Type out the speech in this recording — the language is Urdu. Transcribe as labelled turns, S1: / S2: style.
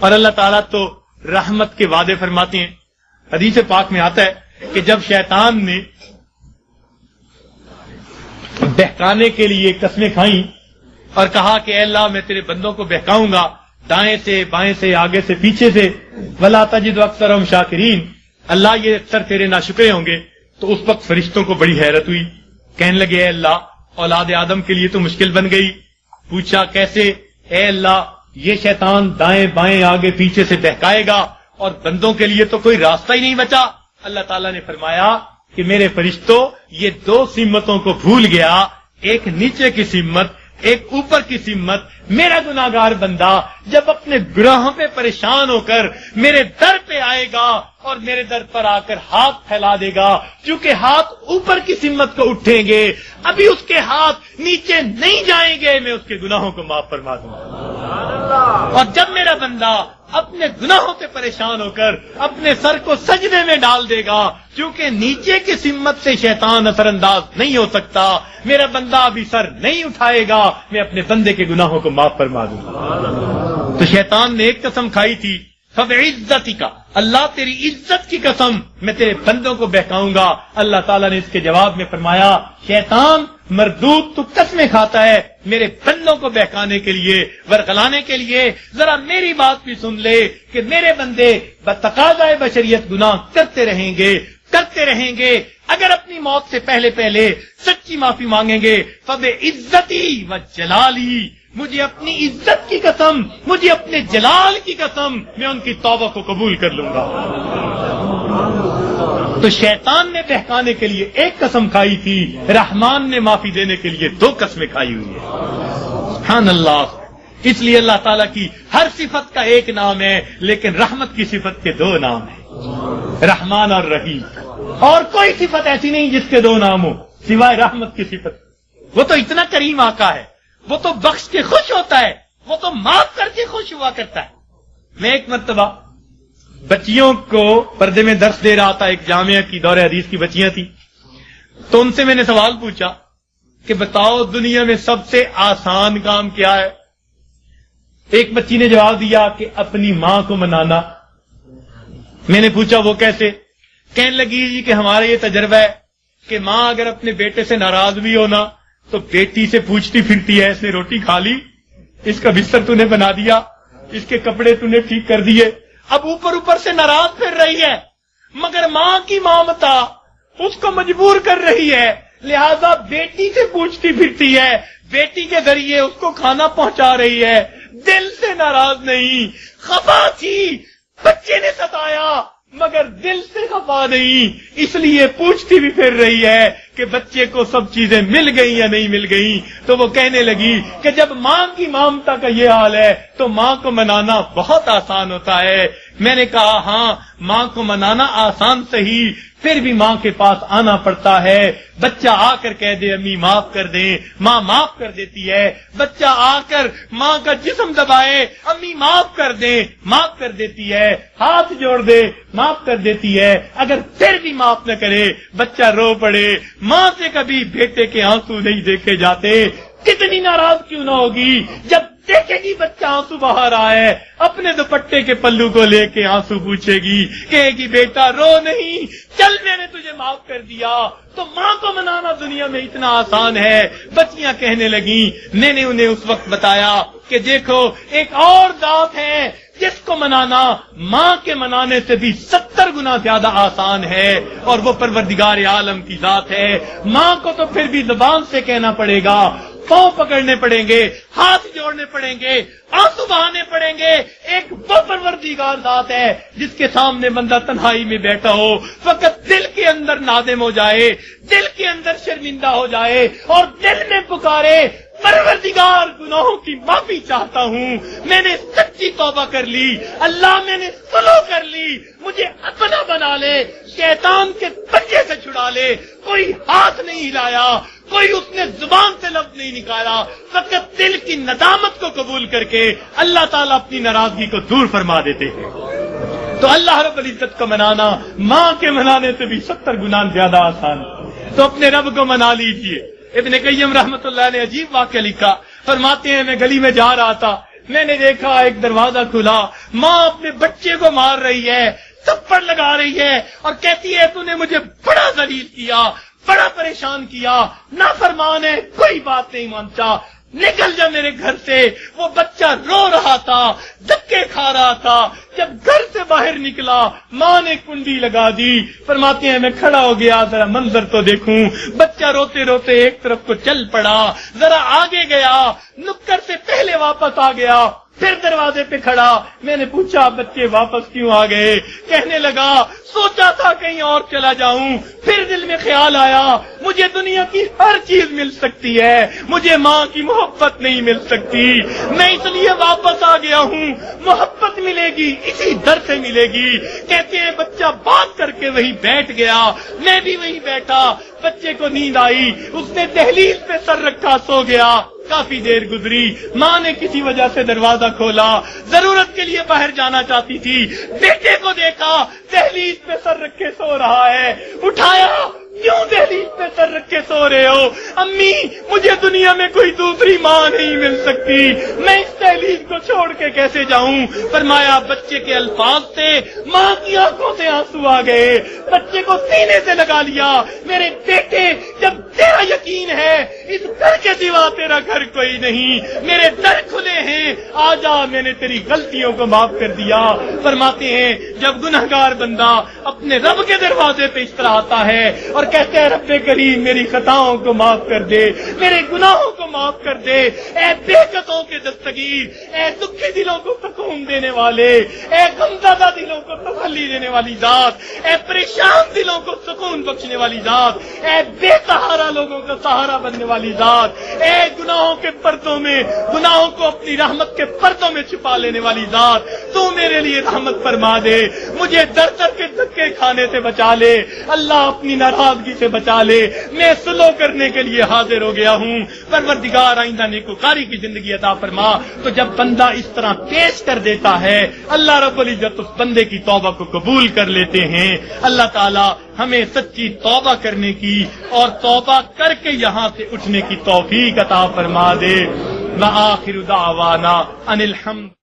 S1: اور اللہ تعالیٰ تو رحمت کے وعدے فرماتے ہیں. حدیث پاک میں آتا ہے کہ جب شیطان نے بہکانے کے لیے قسمیں کھائیں اور کہا کہ اے اللہ میں تیرے بندوں کو بہکاؤں گا دائیں سے بائیں سے آگے سے پیچھے سے ولا تجد اکثرهم شاکرین، اللہ یہ اکثر تیرے ناشکرے ہوں گے، تو اس وقت فرشتوں کو بڑی حیرت ہوئی. کہنے لگے اے اللہ اولاد آدم کے لیے تو مشکل بن گئی. پوچھا کیسے؟ اے اللہ یہ شیطان دائیں بائیں آگے پیچھے سے بہکائے گا اور بندوں کے لیے تو کوئی راستہ ہی نہیں بچا. اللہ تعالیٰ نے فرمایا کہ میرے فرشتوں یہ دو سمتوں کو بھول گیا، ایک نیچے کی سمت ایک اوپر کی سمت. میرا گناہگار بندہ جب اپنے گناہوں پہ پریشان ہو کر میرے در پہ آئے گا اور میرے در پر آ کر ہاتھ پھیلا دے گا، چونکہ ہاتھ اوپر کی سمت کو اٹھیں گے، ابھی اس کے ہاتھ نیچے نہیں جائیں گے، میں اس کے گناہوں کو معاف فرما دوں گا. اور جب میرا بندہ اپنے گناہوں سے پریشان ہو کر اپنے سر کو سجدے میں ڈال دے گا، کیونکہ نیچے کی سمت سے شیطان اثر انداز نہیں ہو سکتا، میرا بندہ ابھی سر نہیں اٹھائے گا، میں اپنے بندے کے گناہوں کو معاف فرما دوں گا. تو شیطان نے ایک قسم کھائی تھی، فَبِعِزَّتِكَ، اللہ تیری عزت کی قسم میں تیرے بندوں کو بہکاؤں گا. اللہ تعالیٰ نے اس کے جواب میں فرمایا شیطان مردود تو قسمیں کھاتا ہے میرے بندوں کو بہکانے کے لیے، ورغلانے کے لیے. ذرا میری بات بھی سن لے کہ میرے بندے بتقاضائے بشریت گناہ کرتے رہیں گے اگر اپنی موت سے پہلے سچی معافی مانگیں گے. فَبِعِزَّتِي وَجَلَالِي، مجھے اپنی عزت کی قسم، مجھے اپنے جلال کی قسم، میں ان کی توبہ کو قبول کر لوں گا. تو شیطان نے بہکانے کے لیے ایک قسم کھائی تھی، رحمان نے معافی دینے کے لیے دو قسمیں کھائی ہوئی ہیں. سبحان اللہ. اس لیے اللہ تعالیٰ کی ہر صفت کا ایک نام ہے، لیکن رحمت کی صفت کے دو نام ہیں، رحمان اور رحیم. اور کوئی صفت ایسی نہیں جس کے دو نام ہو سوائے رحمت کی صفت. وہ تو اتنا کریم آقا ہے، وہ تو بخش کے خوش ہوتا ہے، وہ تو معاف کر کے خوش ہوا کرتا ہے. میں ایک مرتبہ بچیوں کو پردے میں درس دے رہا تھا، ایک جامعہ کی دور حدیث کی بچیاں تھیں، تو ان سے میں نے سوال پوچھا کہ بتاؤ دنیا میں سب سے آسان کام کیا ہے؟ ایک بچی نے جواب دیا کہ اپنی ماں کو منانا. میں نے پوچھا وہ کیسے؟ کہنے لگی جی کہ ہمارا یہ تجربہ ہے کہ ماں اگر اپنے بیٹے سے ناراض بھی ہونا تو بیٹی سے پوچھتی پھرتی ہے اس نے روٹی کھا لی، اس کا بستر تو نے بنا دیا، اس کے کپڑے تو نے ٹھیک کر دیے. اب اوپر سے ناراض پھر رہی ہے، مگر ماں کی مامتا اس کو مجبور کر رہی ہے، لہذا بیٹی سے پوچھتی پھرتی ہے، بیٹی کے ذریعے اس کو کھانا پہنچا رہی ہے. دل سے ناراض نہیں، خفا تھی، بچے نے ستایا مگر دل سے خفا نہیں، اس لیے پوچھتی بھی پھر رہی ہے کہ بچے کو سب چیزیں مل گئی یا نہیں مل گئی. تو وہ کہنے لگی کہ جب ماں کی مامتا کا یہ حال ہے تو ماں کو منانا بہت آسان ہوتا ہے. میں نے کہا ہاں ماں کو منانا آسان صحیح، پھر بھی ماں کے پاس آنا پڑتا ہے. بچہ آ کر کہہ دے امی معاف کر دیں، ماں معاف کر دیتی ہے. بچہ آ کر ماں کا جسم دبائے، امی معاف کر دیں، معاف کر دیتی ہے. ہاتھ جوڑ دے، معاف کر دیتی ہے. اگر پھر بھی معاف نہ کرے، بچہ رو پڑے، ماں سے کبھی بیٹے کے آنسو نہیں دیکھے جاتے. کتنی ناراض کیوں نہ ہوگی جب دیکھے گی بچہ آنسو بہا رہا ہے، اپنے دوپٹے کے پلو کو لے کے آنسو پوچھے گی، کہے گی بیٹا رو نہیں، چل میں نے تجھے معاف کر دیا. تو ماں کو منانا دنیا میں اتنا آسان ہے. بچیاں کہنے لگیں، میں نے انہیں اس وقت بتایا کہ دیکھو ایک اور ذات ہے جس کو منانا ماں کے منانے سے بھی 70 گنا زیادہ آسان ہے، اور وہ پروردگار عالم کی ذات ہے. ماں کو تو پھر بھی زبان سے کہنا پڑے گا، پاؤں پکڑنے پڑیں گے، ہاتھ جوڑنے پڑیں گے، آنسو بہانے پڑیں گے. ایک وہ پروردگار ذات ہے جس کے سامنے بندہ تنہائی میں بیٹھا ہو، فقط دل کے اندر نادم ہو جائے، دل کے اندر شرمندہ ہو جائے اور دل میں پکارے پروردگار گناہوں کی معافی چاہتا ہوں، میں نے سچی توبہ کر لی، اللہ میں نے صلح کر لی، مجھے اپنا بنا لے، شیطان کے پنجے سے چھڑا لے. کوئی ہاتھ نہیں ہلایا، کوئی اس نے زبان سے لفظ نہیں نکالا، فقط دل کی ندامت کو قبول کر کے اللہ تعالیٰ اپنی ناراضگی کو دور فرما دیتے ہیں. تو اللہ رب العزت کو منانا ماں کے منانے سے بھی 70 گنا زیادہ آسان. تو اپنے رب کو منا لیجئے. ابن قیم رحمت اللہ نے عجیب واقعہ لکھا، فرماتے ہیں میں گلی میں جا رہا تھا، میں نے دیکھا ایک دروازہ کھلا، ماں اپنے بچے کو مار رہی ہے، تھپڑ لگا رہی ہے اور کہتی ہے تو نے مجھے بڑا ذلیل کیا، بڑا پریشان کیا، نافرمان ہے، کوئی بات نہیں مانتا، نکل جا میرے گھر سے۔ وہ بچہ رو رہا تھا، دھکے کھا رہا تھا۔ جب گھر سے باہر نکلا ماں نے کنڈی لگا دی۔ فرماتے ہیں میں کھڑا ہو گیا ذرا منظر تو دیکھوں، بچہ روتے روتے ایک طرف کو چل پڑا، ذرا آگے گیا، نکر سے پہلے واپس آ گیا، پھر دروازے پہ کھڑا۔ میں نے پوچھا بچے واپس کیوں آ گئے؟ کہنے لگا سوچا تھا کہیں اور چلا جاؤں، پھر دل میں خیال آیا مجھے دنیا کی ہر چیز مل سکتی ہے، مجھے ماں کی محبت نہیں مل سکتی، میں اس لیے واپس آ گیا ہوں۔ محبت ملے گی اسی در سے ملے گی۔ کہتے ہیں بچہ بات کر کے وہی بیٹھ گیا، میں بھی وہی بیٹھا۔ بچے کو نیند آئی، اس نے دہلیز پہ سر رکھا سو گیا۔ کافی دیر گزری، ماں نے کسی وجہ سے دروازہ کھولا، ضرورت کے لیے باہر جانا چاہتی تھی، بیٹے کو دیکھا دہلیز پہ سر رکھے سو رہا ہے۔ اٹھایا، کیوں دہلیز پہ سر رکھے سو رہے ہو؟ امی مجھے دنیا میں کوئی دوسری ماں نہیں مل سکتی، میں اس دہلیز کو چھوڑ کے کیسے جاؤں؟ فرمایا بچے کے الفاظ سے ماں کی آنکھوں سے آنسو آ گئے، بچے کو سینے سے لگا لیا۔ میرے بیٹے جب تیرا یقین ہے اس گھر کے سوا تیرا گھر کوئی نہیں، میرے در کھلے ہیں، آ جا، میں نے تیری غلطیوں کو معاف کر دیا۔ فرماتے ہیں جب گنہگار بندہ اپنے رب کے دروازے پہ اس طرح آتا ہے اور کہتے ہیں رب کریم میری خطاؤں کو معاف کر دے، میرے گناہوں کو معاف کر دے، اے بے قصوں کے دستگیر، اے دکھی دلوں کو سکون دینے والے، اے غمزدہ دلوں کو تسلی دینے والی ذات، اے پریشان دلوں کو سکون بخشنے والی ذات، اے بے سہارا لوگوں کا سہارا بننے والی ذات، اے گناہوں کے پردوں میں گناہوں کو اپنی رحمت کے پردوں میں چھپا لینے والی ذات، تو میرے لیے رحمت فرما دے، مجھے در در کے دھکے کھانے سے بچا لے، اللہ اپنی ناراضگی سے بچا لے، میں سلو کرنے کے لیے حاضر ہو گیا ہوں۔ پروردگار آئندہ نیکوکاری کی زندگی عطا فرما۔ تو جب بندہ اس طرح پیش کر دیتا ہے اللہ رب العزت اس بندے کی توبہ کو قبول کر لیتے ہیں۔ اللہ تعالی ہمیں سچی توبہ کرنے کی اور توبہ کر کے یہاں سے اٹھنے کی توفیق عطا فرما دے۔ وآخر دعوانا ان الحمد